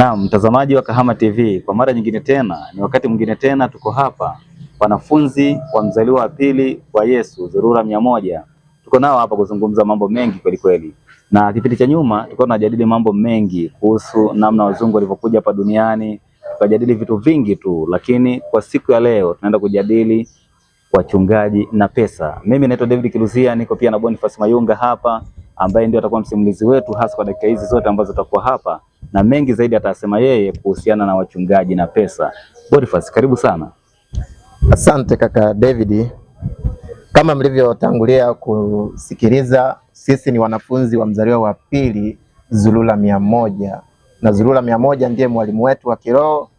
Na mtazamaji wa Kahama TV, kwa mara nyingine tena, ni wakati mwingine tena tuko hapa, wanafunzi wa mzaliwa wa pili wa Yesu Zurura 100. Tuko nao hapa kuzungumza mambo mengi kweli kweli. Na kipindi cha nyuma tulikuwa tunajadili mambo mengi kuhusu namna wazungu walivyokuja hapa duniani, tukajadili vitu vingi tu, lakini kwa siku ya leo tunaenda kujadili wachungaji na pesa. Mimi naitwa David Kiluzia, niko pia na Boniface Mayunga hapa, ambaye ndio atakuwa msimulizi wetu hasa kwa dakika hizi zote ambazo tutakuwa hapa, na mengi zaidi atasema yeye kuhusiana na wachungaji na pesa. Boniface, karibu sana. Asante kaka David. Kama mlivyotangulia kusikiliza, sisi ni wanafunzi wa mzaliwa wa pili Zurura 100, na Zurura 100 ndiye mwalimu wetu wa kiroho,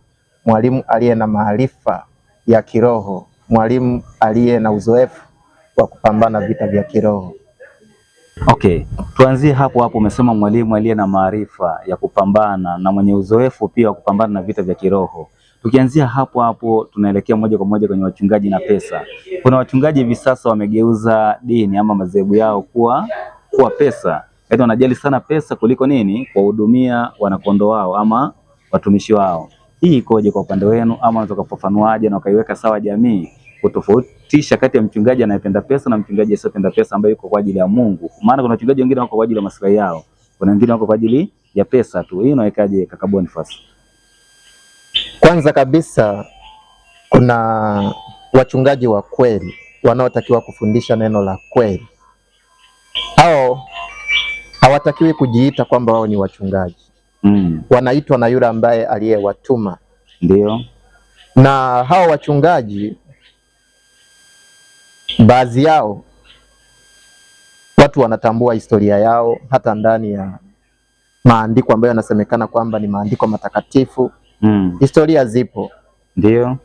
mwalimu aliye na maarifa ya kiroho, mwalimu aliye na uzoefu wa kupambana vita vya kiroho. Okay, tuanzie hapo hapo. Umesema mwalimu aliye na maarifa ya kupambana na mwenye uzoefu pia wa kupambana na vita vya kiroho. Tukianzia hapo hapo tunaelekea moja kwa moja kwenye wachungaji na pesa. Kuna wachungaji hivi sasa wamegeuza dini ama madhehebu yao kuwa pesa. Yaani wanajali sana pesa kuliko nini? Kuwahudumia wanakondoo wao ama watumishi wao. Hii ikoje kwa upande wenu, ama unaweza kufafanuaje na ukaiweka sawa jamii kutofautisha kati ya mchungaji anayependa pesa na mchungaji asiyependa pesa ambaye yuko kwa ajili ya Mungu? Maana kuna wachungaji wengine wako kwa ajili ya maslahi yao, kuna wengine wako kwa ajili ya pesa tu. Hii unawekaje kaka Boniface? Kwanza kabisa, kuna wachungaji wa kweli wanaotakiwa kufundisha neno la kweli. Hao hawatakiwi kujiita kwamba wao ni wachungaji. Wanaitwa na yule ambaye aliyewatuma. Ndio. Na hao wachungaji, baadhi yao watu wanatambua historia yao hata ndani ya maandiko ambayo yanasemekana kwamba ni maandiko matakatifu. Historia zipo. Ndio.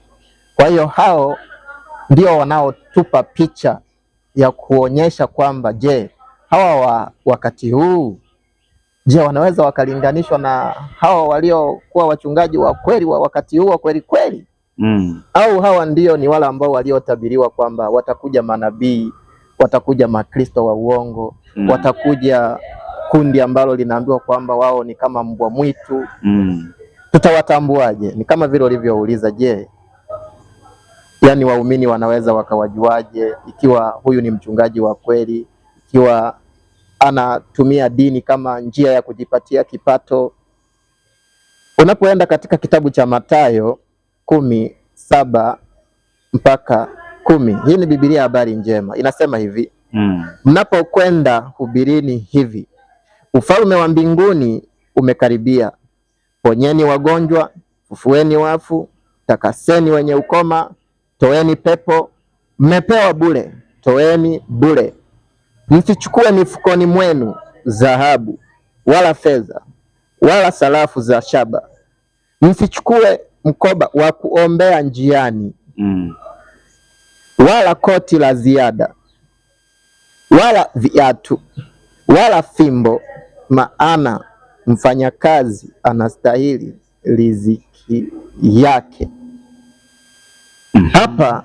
Kwa hiyo hao ndio wanaotupa picha ya kuonyesha kwamba je, hawa wakati huu, je, wanaweza wakalinganishwa na hawa waliokuwa wachungaji wa kweli wa wakati huu wa kweli kweli? Au hawa ndio ni wale ambao waliotabiriwa kwamba watakuja manabii, watakuja makristo wa uongo, watakuja kundi ambalo linaambiwa kwamba wao ni kama mbwa mwitu. Tutawatambuaje? Ni kama vile ulivyouliza, je, yani waumini wanaweza wakawajuaje ikiwa huyu ni mchungaji wa kweli, ikiwa anatumia dini kama njia ya kujipatia kipato? Unapoenda katika kitabu cha Mathayo 10:7 mpaka 10, hii ni Biblia habari njema, inasema hivi: mnapokwenda hubirini hivi, ufalme wa mbinguni umekaribia. Ponyeni wagonjwa, fufueni wafu, takaseni wenye ukoma, toeni pepo. Mmepewa bure, toeni bure. Msichukue mifukoni mwenu dhahabu wala fedha wala sarafu za shaba. Msichukue mkoba wa kuombea njiani, wala koti la ziada, wala viatu, wala fimbo, maana mfanyakazi anastahili riziki yake. Hapa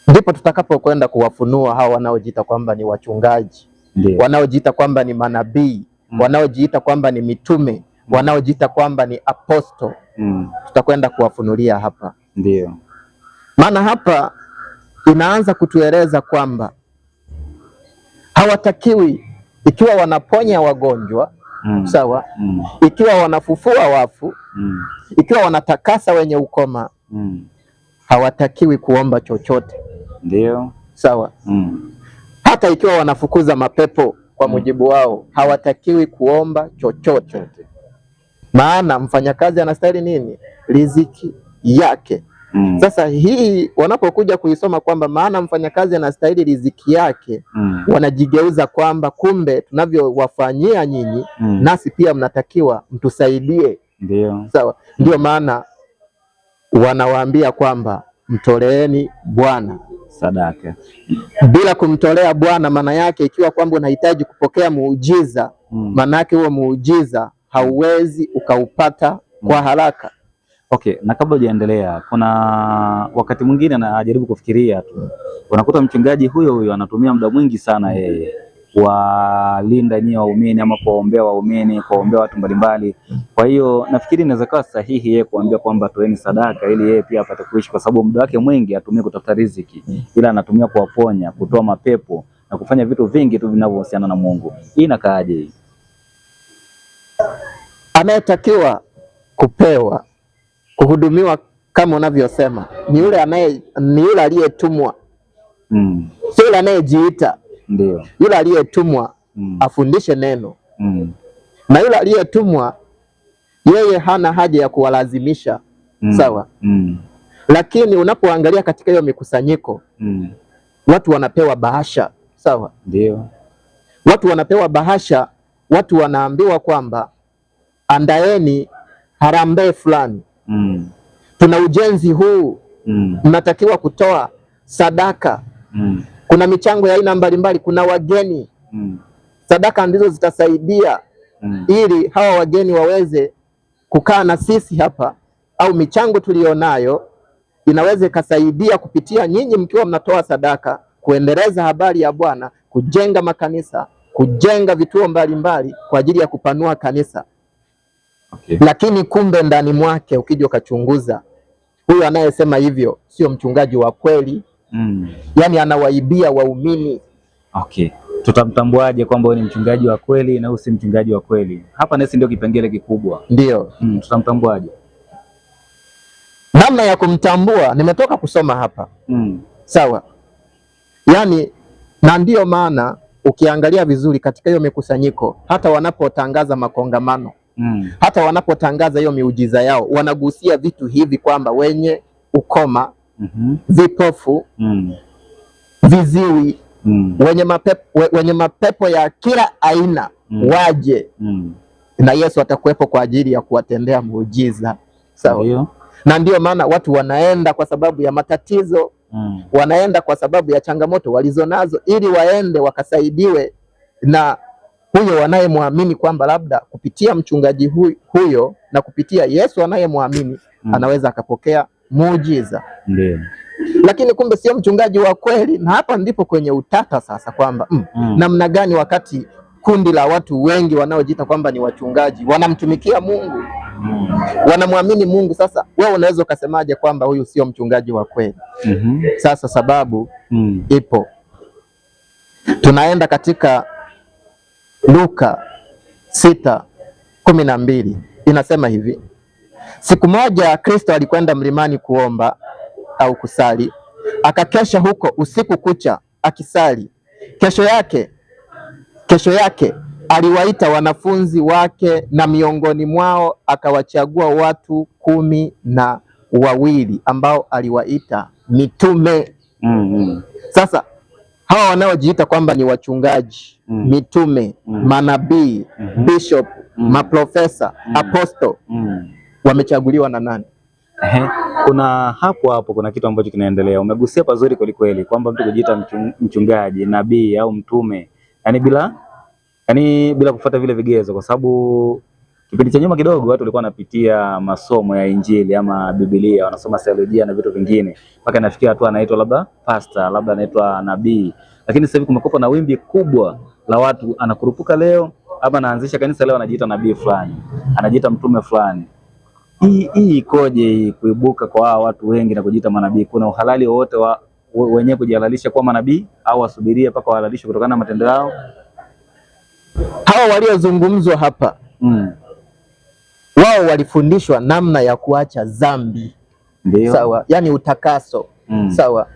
ndipo tutakapokwenda kuwafunua hao wanaojiita kwamba ni wachungaji, wanaojiita kwamba ni manabii, wanaojiita kwamba ni mitume, wanaojiita kwamba ni aposto. Tutakwenda kuwafunulia hapa. Ndio. Maana hapa inaanza kutueleza kwamba hawatakiwi, ikiwa wanaponya wagonjwa, sawa, ikiwa wanafufua wafu, ikiwa wanatakasa wenye ukoma, hawatakiwi kuomba chochote. Ndio. Sawa. Hata ikiwa wanafukuza mapepo kwa mujibu wao, hawatakiwi kuomba chochote. Maana mfanyakazi anastahili nini? Riziki yake. Sasa hii wanapokuja kuisoma kwamba maana mfanyakazi anastahili riziki yake, wanajigeuza kwamba kumbe tunavyowafanyia nyinyi, nasi pia mnatakiwa mtusaidie. Ndio. Sawa. Ndio maana wanawaambia kwamba mtoleeni Bwana sadaka. Bila kumtolea Bwana, maana yake ikiwa kwamba unahitaji kupokea muujiza, maana yake huo muujiza hauwezi ukaupata kwa haraka. Okay, na kabla hujaendelea, kuna wakati mwingine najaribu kufikiria tu, unakuta mchungaji huyo anatumia muda mwingi sana yeye kuwalinda nyie waumini ama kuwaombea waumini, kuwaombea watu mbalimbali. Kwa hiyo nafikiri inaweza kuwa sahihi yeye kuambia kwamba toeni sadaka ili yeye pia apate kuishi, kwa sababu muda wake mwingi atumie kutafuta riziki, ila anatumia kuwaponya, kutoa mapepo na kufanya vitu vingi tu vinavyohusiana na Mungu. Hii inakaaje hii? Anayetakiwa kupewa, kuhudumiwa kama unavyosema ni yule aliyetumwa. Sio yule anayejiita. Ndio. Yule aliyetumwa afundishe neno. Na yule aliyetumwa yeye hana haja ya kuwalazimisha. Sawa? Lakini unapoangalia katika hiyo mikusanyiko watu wanapewa bahasha. Sawa? Ndio. Watu wanapewa bahasha, watu wanaambiwa kwamba andaeni harambee fulani. Tuna ujenzi huu. Mnatakiwa kutoa sadaka. Kuna michango ya aina mbalimbali, kuna wageni. Sadaka ndizo zitasaidia ili hawa wageni waweze kukaa na sisi hapa, au michango tulionayo inaweza ikasaidia kupitia nyinyi mkiwa mnatoa sadaka kuendeleza habari ya Bwana, kujenga makanisa, kujenga vituo mbalimbali kwa ajili ya kupanua kanisa. Okay. Lakini kumbe ndani mwake ukija ukachunguza, huyu anayesema hivyo sio mchungaji wa kweli. Yaani anawaibia waumini. Okay. Tutamtambuaje kwamba wewe ni mchungaji wa kweli na si mchungaji wa kweli? Hapa nasi ndio kipengele kikubwa. Ndio. Tutamtambuaje? Namna ya kumtambua nimetoka kusoma hapa. Sawa. Yaani, na ndio maana ukiangalia vizuri katika hiyo mikusanyiko, hata wanapotangaza makongamano, hata wanapotangaza hiyo miujiza yao, wanagusia vitu hivi kwamba wenye ukoma, vipofu, viziwi, wenye mapepo ya kila aina waje, na Yesu atakuwepo kwa ajili ya kuwatendea muujiza. Sawa. Na ndio maana watu wanaenda kwa sababu ya matatizo, wanaenda kwa sababu ya changamoto walizonazo, ili waende wakasaidiwe na huyo wanayemwamini kwamba labda kupitia mchungaji huyo na kupitia Yesu anayemwamini anaweza akapokea muujiza. Ndio. Lakini kumbe sio mchungaji wa kweli, na hapa ndipo kwenye utata sasa kwamba namna gani wakati kundi la watu wengi wanaojiita kwamba ni wachungaji wanamtumikia Mungu, wanamwamini Mungu. Sasa wewe unaweza ukasemaje kwamba huyu sio mchungaji wa kweli? Sasa sababu ipo. Tunaenda katika Luka 6:12, inasema hivi: siku moja Kristo alikwenda mlimani kuomba au kusali, akakesha huko usiku kucha akisali. Kesho yake aliwaita wanafunzi wake, na miongoni mwao akawachagua watu 12 ambao aliwaita mitume. Sasa hawa wanaojiita kwamba ni wachungaji, mitume, manabii, bishop, maprofesa, aposto, wamechaguliwa na nani? Kuna hapo kuna kitu ambacho kinaendelea. Umegusia pazuri kweli kweli kwamba mtu kujiita mchungaji, nabii au mtume, yani bila kufuata vile vigezo, kwa sababu kipindi cha nyuma kidogo watu walikuwa wanapitia masomo ya Injili ama Biblia, wanasoma theolojia na vitu vingine, mpaka nafikia hatua anaitwa labda pastor, labda anaitwa nabii. Lakini sasa hivi kumekuwa na wimbi kubwa la watu, anakurupuka leo ama anaanzisha kanisa leo, anajiita nabii fulani, anajiita mtume fulani. Hii ikoje kuibuka kwa hawa watu wengi na kujiita manabii? Kuna uhalali wowote wenyewe kujihalalisha kuwa manabii, au wasubirie mpaka wahalalishwe kutokana na matendo yao? Hawa waliozungumzwa hapa wao walifundishwa namna ya kuacha dhambi. Ndio. Sawa, yani utakaso. Sawa.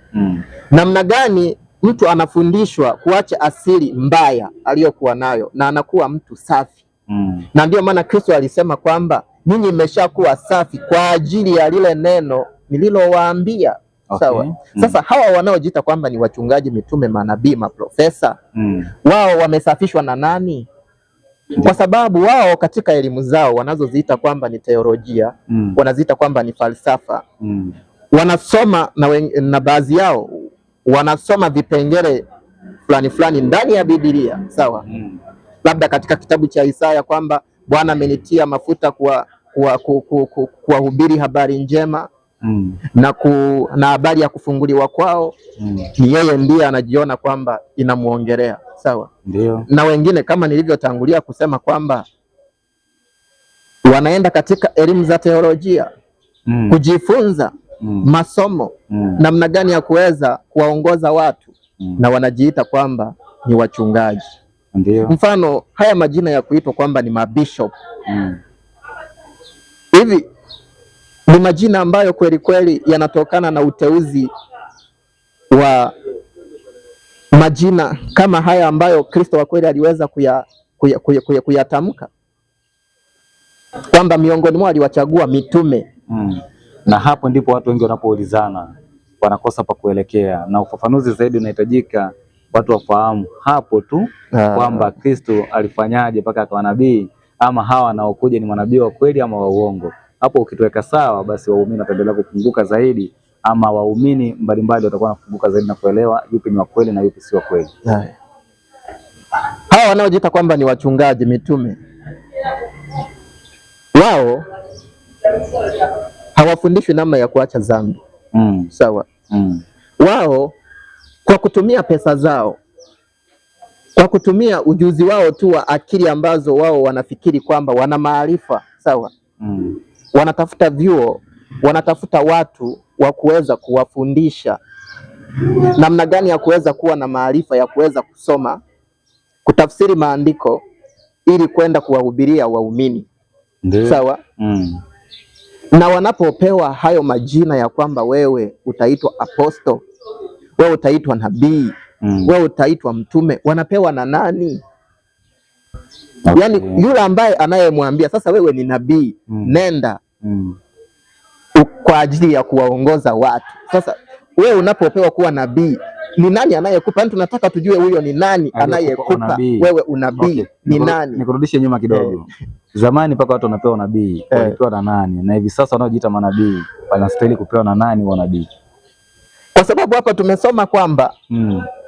Namna gani mtu anafundishwa kuacha asili mbaya aliyokuwa nayo na anakuwa mtu safi. Na ndio maana Kristo alisema kwamba ninyi mmeshakuwa safi kwa ajili ya lile neno nililowaambia. Okay. Sawa. Sasa hawa wanaojiita kwamba ni wachungaji, mitume, manabii, maprofesa, wao wamesafishwa na nani? Kwa sababu wao katika elimu zao wanazoziita kwamba ni teolojia, wanaziita kwamba ni falsafa, wanasoma na baadhi yao wanasoma vipengele fulani fulani ndani ya Biblia. Sawa. Labda katika kitabu cha Isaya kwamba Bwana amenitia mafuta kuwahubiri habari njema na habari ya kufunguliwa kwao ni yeye ndiye anajiona kwamba inamuongelea. Sawa. Ndio. Na wengine kama nilivyotangulia kusema kwamba wanaenda katika elimu za teolojia kujifunza masomo namna gani ya kuweza kuwaongoza watu na wanajiita kwamba ni wachungaji. Ndio. Mfano haya majina ya kuitwa kwamba ni mabishop hivi ni majina ambayo kweli kweli yanatokana na uteuzi wa majina kama haya ambayo Kristo wa kweli aliweza kuyatamka kwamba miongoni mwao aliwachagua mitume. Na hapo ndipo watu wengi wanapoulizana, wanakosa pa kuelekea, na ufafanuzi zaidi unahitajika. Watu wafahamu hapo tu kwamba Kristo alifanyaje mpaka akawa nabii, ama hawa wanaokuja ni manabii wa kweli ama wa uongo. Hapo ukituweka sawa, basi waumini wataendelea kufunguka zaidi, ama waumini mbalimbali watakuwa wanafunguka zaidi na kuelewa yupi ni wa kweli na yupi si wa kweli. Hawa wanaojiita kwamba ni wachungaji mitume, wao hawafundishwi namna ya kuacha dhambi. Sawa. Wao kwa kutumia pesa zao, kwa kutumia ujuzi wao tu wa akili ambazo wao wanafikiri kwamba wana maarifa. Sawa. Wanatafuta vyuo, wanatafuta watu wa kuweza kuwafundisha namna gani ya kuweza kuwa na maarifa ya kuweza kusoma, kutafsiri maandiko ili kwenda kuwahubiria waumini. Sawa. Na wanapopewa hayo majina ya kwamba wewe utaitwa aposto, wewe utaitwa nabii, wewe utaitwa mtume, wanapewa na nani? Yaani yule ambaye anayemwambia sasa wewe ni nabii, nenda kwa ajili ya kuwaongoza watu. Sasa wewe unapopewa kuwa nabii, ni nani anayekupa? Yaani tunataka tujue huyo ni nani anayekupa wewe unabii. Ni nani? Nikurudishe nyuma kidogo. Zamani mpaka watu wanapewa nabii, walipewa na nani? Na hivi sasa wanaojiita manabii wanastahili kupewa na nani wa nabii? Kwa sababu hapa tumesoma kwamba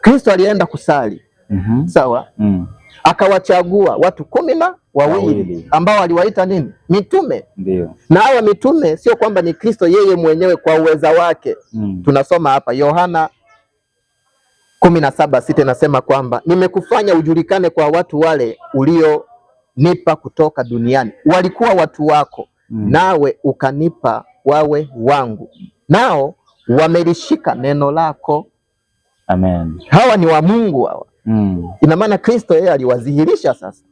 Kristo alienda kusali. Sawa. Akawachagua watu 12 ambao aliwaita nini? Mitume. Ndio. Na hawa mitume sio kwamba ni Kristo yeye mwenyewe kwa uweza wake. Tunasoma hapa Yohana 17:6 nasema kwamba nimekufanya ujulikane kwa watu wale ulionipa kutoka duniani. Walikuwa watu wako, nawe ukanipa wawe wangu, nao wamelishika neno lako. Amen. Hawa ni wa Mungu hawa. Ina maana Kristo yeye aliwadhihirisha sasa.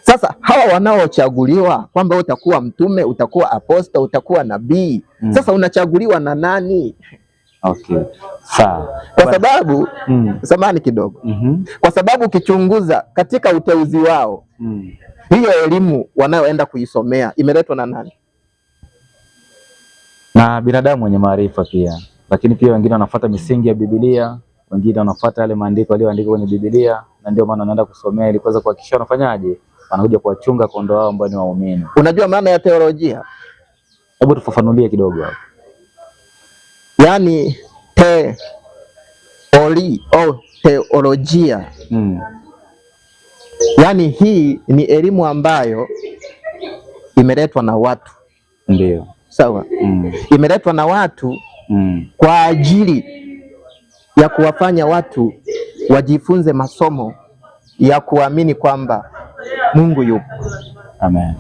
Sasa hawa wanaochaguliwa kwamba utakuwa mtume, utakuwa aposto, utakuwa nabii. Sasa unachaguliwa na nani? Okay. Sawa. Kwa sababu samahani kidogo. Kwa sababu ukichunguza katika uteuzi wao, hiyo elimu wanayoenda kuisomea imeletwa na nani? Na binadamu wenye maarifa pia. Lakini pia wengine wanafuata misingi ya Biblia, wengine wanafuata yale maandiko yaliyoandikwa kwenye Biblia, na ndio maana wanaenda kusomea ili kuweza kuhakikisha wanafanyaje? Wanakuja kuwachunga kondoo wao ambao ni waumini. Unajua maana ya teolojia? Hebu tufafanulie kidogo hapo. Yaani teolojia. Yaani hii ni elimu ambayo imeletwa na watu. Ndio. Sawa. Imeletwa na watu kwa ajili ya kuwafanya watu wajifunze masomo ya kuamini kwamba Mungu yupo. Amen.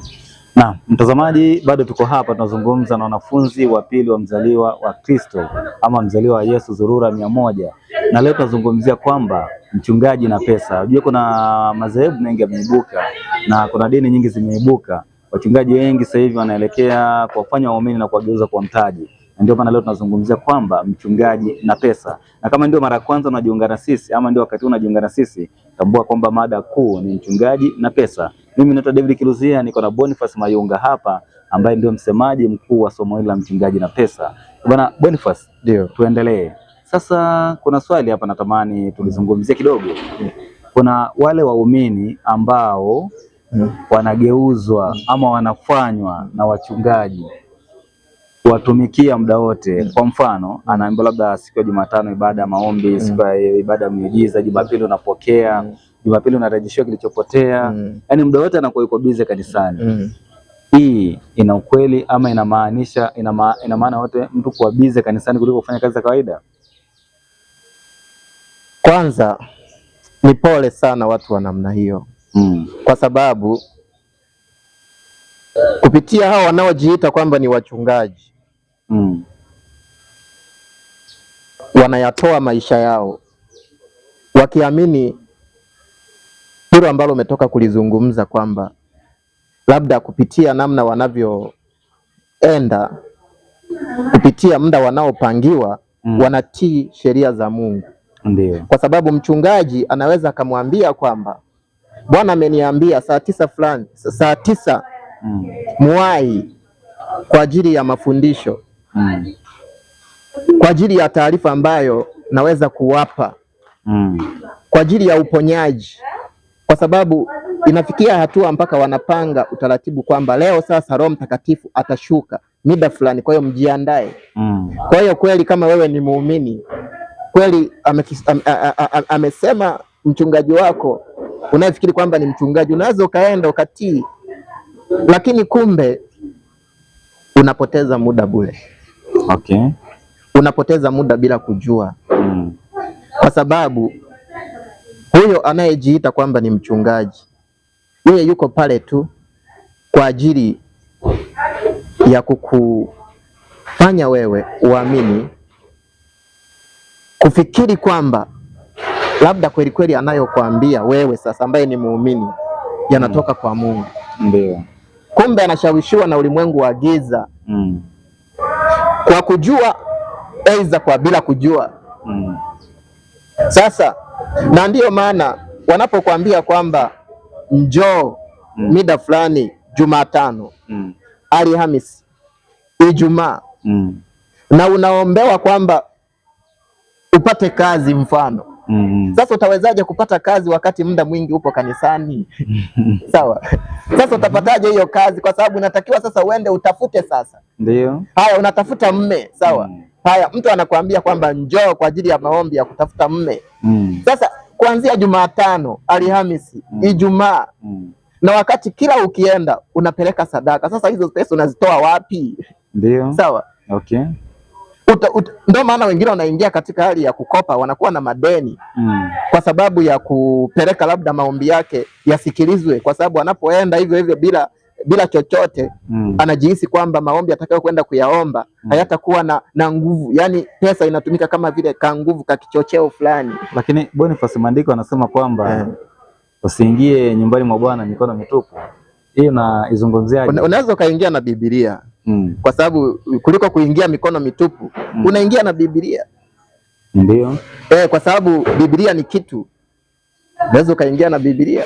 Na mtazamaji, bado tuko hapa tunazungumza na wanafunzi wa pili wa mzaliwa wa Kristo ama mzaliwa wa Yesu Zurura 100, na leo tunazungumzia kwamba mchungaji na pesa. Unajua kuna madhehebu mengi yameibuka na kuna dini nyingi zimeibuka. Wachungaji wengi sasa hivi wanaelekea kuwafanya waumini na kuwageuza kwa mtaji. Ndio maana leo tunazungumzia kwamba mchungaji na pesa. Na kama ndio mara ya kwanza unajiunga na sisi ama ndio wakati unajiunga na sisi, tambua kwamba mada kuu ni mchungaji na pesa. Mimi naitwa David Kiluzia, niko na Boniface Mayunga hapa ambaye ndio msemaji mkuu wa somo hili la mchungaji na pesa. Bwana Boniface, ndio tuendelee. Sasa kuna swali hapa natamani tulizungumzia kidogo. Kuna wale waumini ambao wanageuzwa ama wanafanywa na wachungaji watumikia muda wote. Kwa mfano, anaambiwa labda siku ya Jumatano ibada ya maombi, siku ya ibada ya miujiza, Jumapili unapokea, Jumapili unarejeshiwa kilichopotea. Yaani muda wote anakuwa yuko busy kanisani. hii ina ukweli ama inamaanisha ina maana wote mtu kuwa bize kanisani kuliko kufanya kazi za kawaida? Kwanza ni pole sana watu wa namna hiyo. Kwa sababu kupitia hao wanaojiita kwamba ni wachungaji wanayatoa maisha yao wakiamini hilo ambalo umetoka kulizungumza, kwamba labda kupitia namna wanavyoenda, kupitia muda wanaopangiwa, wanatii sheria za Mungu. Ndiyo. Kwa sababu mchungaji anaweza akamwambia kwamba Bwana ameniambia saa 9 fulani, saa 9 muwai kwa ajili ya mafundisho, kwa ajili ya taarifa ambayo naweza kuwapa, kwa ajili ya uponyaji. Kwa sababu inafikia hatua mpaka wanapanga utaratibu kwamba leo sasa Roho Mtakatifu atashuka mida fulani, kwa hiyo mjiandae. Kwa hiyo kweli kama wewe ni muumini kweli, amesema mchungaji wako unayefikiri kwamba ni mchungaji, unaweza ukaenda ukatii, lakini kumbe unapoteza muda bure. Okay. Unapoteza muda bila kujua. Kwa sababu huyo anayejiita kwamba ni mchungaji, yeye yuko pale tu kwa ajili ya kukufanya wewe uamini, kufikiri kwamba labda kweli kweli anayokuambia wewe sasa ambaye ni muumini yanatoka kwa Mungu. Ndio. Kumbe anashawishiwa na ulimwengu wa giza. Kwa kujua aidha kwa bila kujua. Sasa na ndiyo maana wanapokuambia kwamba njoo mida fulani Jumatano, Alhamisi, Ijumaa, na unaombewa kwamba upate kazi mfano. Sasa utawezaje kupata kazi wakati muda mwingi upo kanisani? Sawa. Sasa utapataje hiyo kazi? Kwa sababu unatakiwa sasa uende utafute sasa. Ndio. Haya, unatafuta mme, sawa. Haya, mtu anakuambia kwamba njoo kwa ajili ya maombi ya kutafuta mme. Sasa kuanzia Jumatano, Alhamisi, Ijumaa, na wakati kila ukienda unapeleka sadaka. Sasa hizo pesa unazitoa wapi? Ndio. Sawa. Okay. Ndio maana wengine wanaingia katika hali ya kukopa, wanakuwa na madeni kwa sababu ya kupeleka labda maombi yake yasikilizwe, kwa sababu anapoenda hivyo hivyo bila chochote anajihisi kwamba maombi atakayo kwenda kuyaomba hayatakuwa na nguvu. Yani pesa inatumika kama vile ka nguvu ka kichocheo fulani. Lakini Boniface, maandiko anasema kwamba usiingie nyumbani mwa Bwana mikono mitupu. Hiyo na izungumziaje? Unaweza ukaingia na Biblia. Kwa sababu kuliko kuingia mikono mitupu, unaingia na Biblia. Ndio. Kwa sababu Biblia ni kitu. Unaweza ukaingia na Biblia.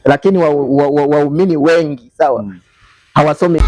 Lakini waumini wengi sawa, hawasomi